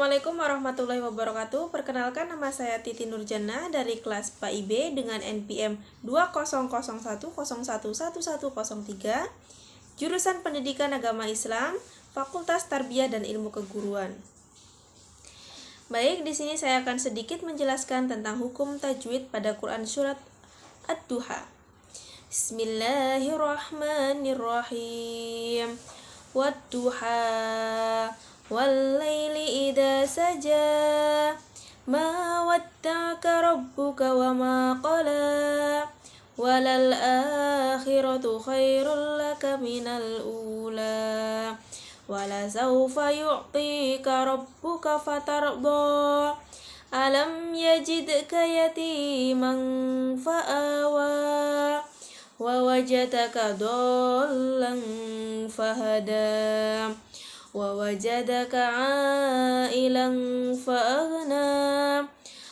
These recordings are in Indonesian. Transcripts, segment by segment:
Assalamualaikum warahmatullahi wabarakatuh. Perkenalkan, nama saya Titi Nurjana dari kelas PAIB dengan NPM 200101111103, jurusan Pendidikan Agama Islam, Fakultas Tarbiyah dan Ilmu Keguruan. Baik, di sini saya akan sedikit menjelaskan tentang hukum tajwid pada Quran surat Ad-Duha. Bismillahirrahmanirrahim. Wad-duha wal-laili idza saja, ma wadda'aka rabbuka wa ma qala, walal akhiratu khairul laka minal ula, wala sawfa yu'tika rabbuka fatarda, alam yajidka yatiman fa'awa, wa wajadaka dhallan fahada, wa wajadaka ailan fa'aghna,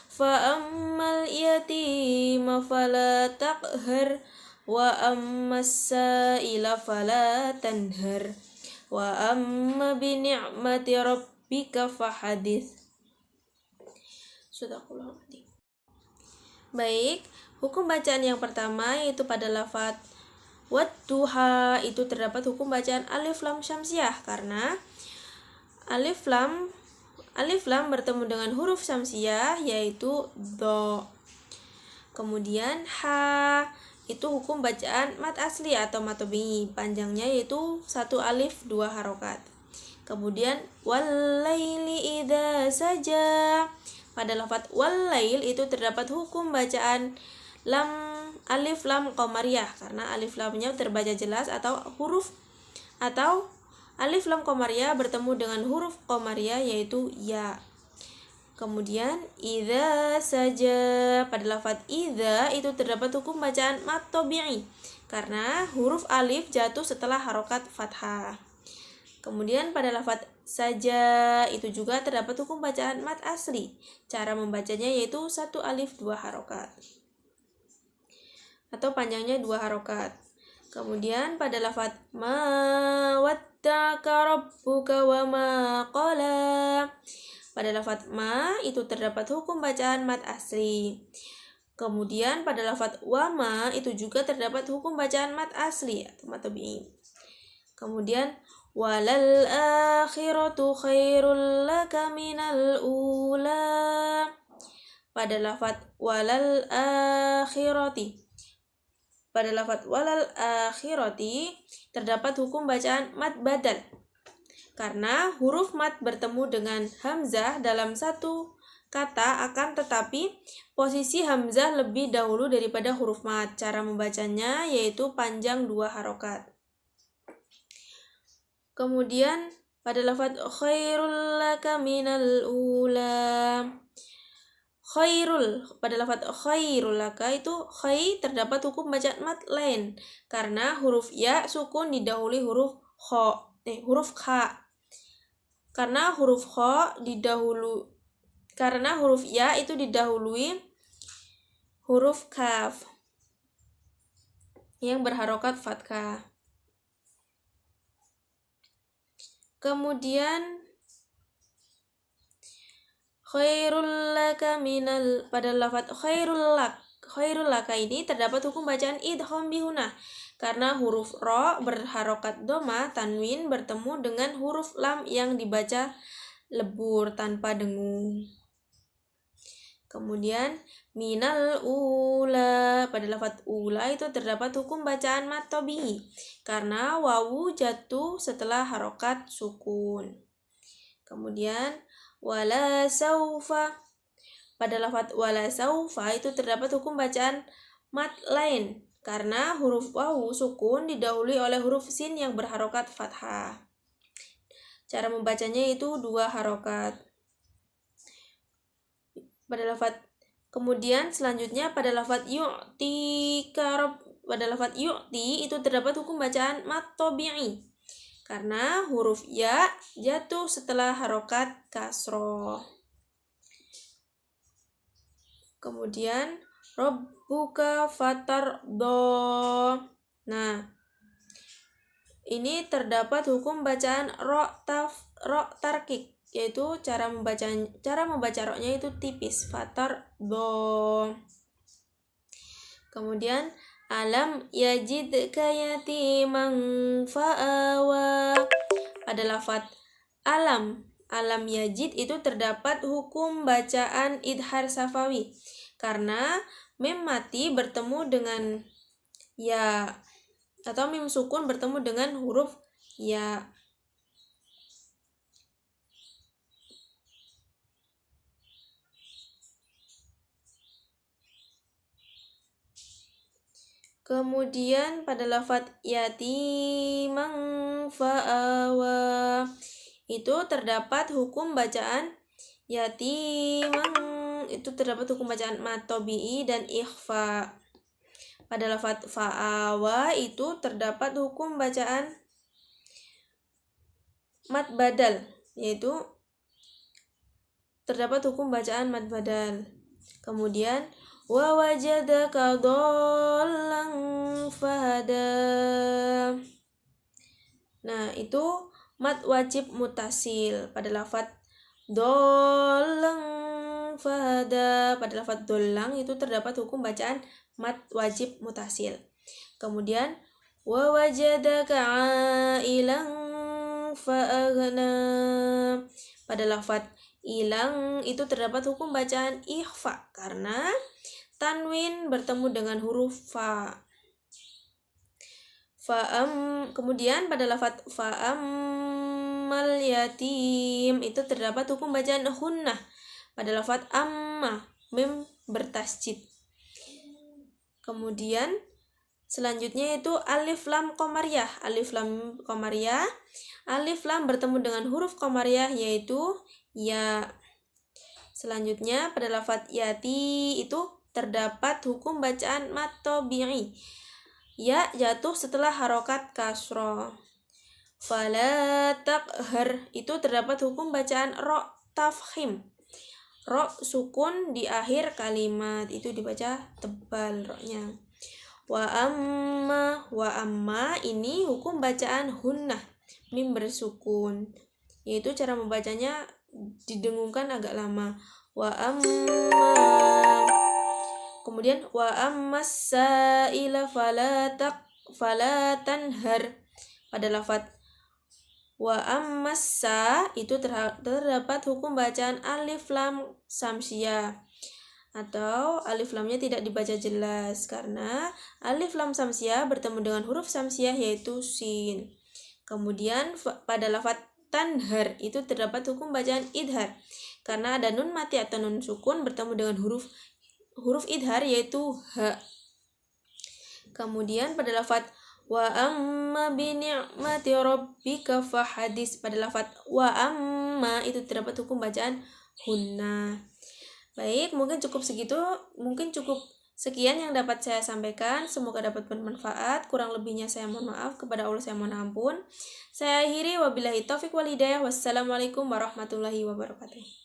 fa ammal yatima fala taqhar, wa ammas sa'ila fala tanhar, wa amma bi ni'mati rabbika fahadits. Sadaqallahul adzim. Baik, hukum bacaan yang pertama yaitu pada lafadz Wad-duha itu terdapat hukum bacaan alif lam syamsiah karena alif lam bertemu dengan huruf syamsiah yaitu dho. Kemudian ha itu hukum bacaan mad asli atau mad tabi'i, panjangnya yaitu 1 alif 2 harokat. Kemudian wal-laili idza saja, pada lafadz wal-lail itu terdapat hukum bacaan alif lam qamariyah karena alif lamnya terbaca jelas atau alif lam qamariyah bertemu dengan huruf qamariyah yaitu ya. Kemudian idza saja, pada lafadz idza itu terdapat hukum bacaan mad tabi'i karena huruf alif jatuh setelah harokat fathah. Kemudian pada lafadz saja itu juga terdapat hukum bacaan mad asli. Cara membacanya yaitu 1 alif 2 harokat atau panjangnya 2 harokat. Kemudian pada lafadz ma wadda'aka rabbuka wa ma qala, pada lafadz ma itu terdapat hukum bacaan mad asli. Kemudian pada lafadz wa ma itu juga terdapat hukum bacaan mad asli atau mad tabi'i. Kemudian walal akhiratu khairul laka minal ula, pada lafadz walal akhirati, pada lafadz walal akhirati terdapat hukum bacaan mad badal karena huruf mad bertemu dengan hamzah dalam satu kata, akan tetapi posisi hamzah lebih dahulu daripada huruf mad. Cara membacanya yaitu panjang 2 harokat. Kemudian pada lafadz khairul laka minal ula, khairul, pada lafadz khairul laka itu khai terdapat hukum bacaan mad lain karena huruf ya sukun didahului huruf kha. Karena huruf ya itu didahului huruf kaf yang berharokat fathah. Kemudian khairul laka minal, pada lafadz khairul laka ini terdapat hukum bacaan idgham bihunah karena huruf ro berharokat doma tanwin bertemu dengan huruf lam yang dibaca lebur tanpa dengung. Kemudian minal ula, pada lafadz ula itu terdapat hukum bacaan mad tabi'i karena wawu jatuh setelah harokat sukun. Kemudian wala saufa, pada lafadz wala saufa itu terdapat hukum bacaan mad lain karena huruf wawu sukun didahului oleh huruf sin yang berharokat fathah. Cara membacanya itu 2 harokat. Pada lafadz kemudian selanjutnya pada lafadz yu'ti, pada lafadz yu'ti itu terdapat hukum bacaan mad tabi'i karena huruf ya jatuh setelah harokat kasroh. Kemudian rabbuka fatardo, nah ini terdapat hukum bacaan ro tarkik yaitu cara membaca roknya itu tipis, fatardo. Kemudian alam yajidka yatiman fa'awa. Pada lafaz alam yajid itu terdapat hukum bacaan idhar safawi karena mim mati bertemu dengan ya atau mim sukun bertemu dengan huruf ya. Kemudian pada lafaz yatimang fa'awa itu terdapat hukum bacaan yatimang, itu terdapat hukum bacaan mad tabi'i dan ikhfa. Pada lafaz fa'awa itu terdapat hukum bacaan mad badal, yaitu terdapat hukum bacaan mad badal. Kemudian wa wajadaka dhallan fahada. Nah, itu mad wajib mutasil pada lafaz dhallan fahada. Pada lafaz dhallang itu terdapat hukum bacaan mad wajib mutasil. Kemudian wa wajadaka ailan fa'aghna. Pada lafaz ilang itu terdapat hukum bacaan ikhfa karena tanwin bertemu dengan huruf fa. Kemudian pada lafaz fa'ammal yatim itu terdapat hukum bacaan hunnah. Pada lafaz amma mim bertasjid. Kemudian selanjutnya itu alif lam qamariyah. Alif lam qamariyah, alif lam bertemu dengan huruf qamariyah yaitu ya. Selanjutnya pada lafaz yati itu terdapat hukum bacaan mad tabi'i. Ya jatuh setelah harokat kasroh. Fala taqhar itu terdapat hukum bacaan ro tafkhim. Ro sukun di akhir kalimat itu dibaca tebal roknya. Wa amma ini hukum bacaan hunnah, mim bersukun, yaitu cara membacanya didengungkan agak lama. Wa amma. Kemudian wa ammas sa'ila fala tanhar. Pada lafaz wa ammas sa itu terdapat hukum bacaan alif lam samsiyah atau alif lamnya tidak dibaca jelas karena alif lam samsiyah bertemu dengan huruf samsiyah yaitu sin. Kemudian pada lafaz tanhar itu terdapat hukum bacaan idhar karena ada nun mati atau nun sukun bertemu dengan huruf idhar yaitu ha. Kemudian pada lafaz wa amma bi ni'mati rabbika fahadis. Pada lafaz wa amma itu terdapat hukum bacaan hunna. Baik, mungkin cukup sekian yang dapat saya sampaikan. Semoga dapat bermanfaat. Kurang lebihnya saya mohon maaf, kepada Allah saya mohon ampun. Saya akhiri wabillahi taufiq wal hidayah. Wassalamualaikum warahmatullahi wabarakatuh.